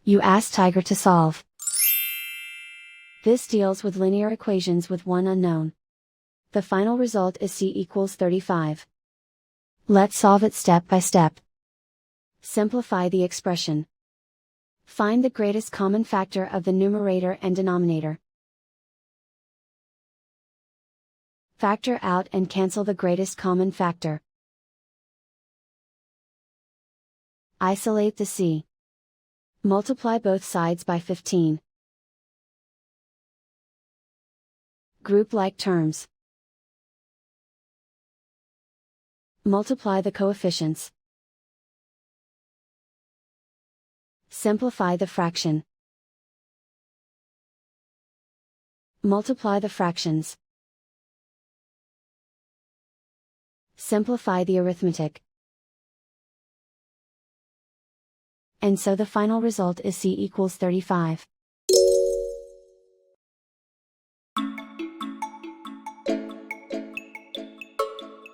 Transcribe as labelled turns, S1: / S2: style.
S1: You ask Tiger to solve. This deals with linear equations with one unknown. The final result is c equals 35. Let's solve it step by step. Simplify the expression. Find the greatest common factor of the numerator and denominator. Factor out and cancel the greatest common factor. Isolate the c. Multiply both sides by 15. Group like terms. Multiply the coefficients. Simplify the fraction. Multiply the fractions. Simplify the arithmetic. And so the final result is c equals 35.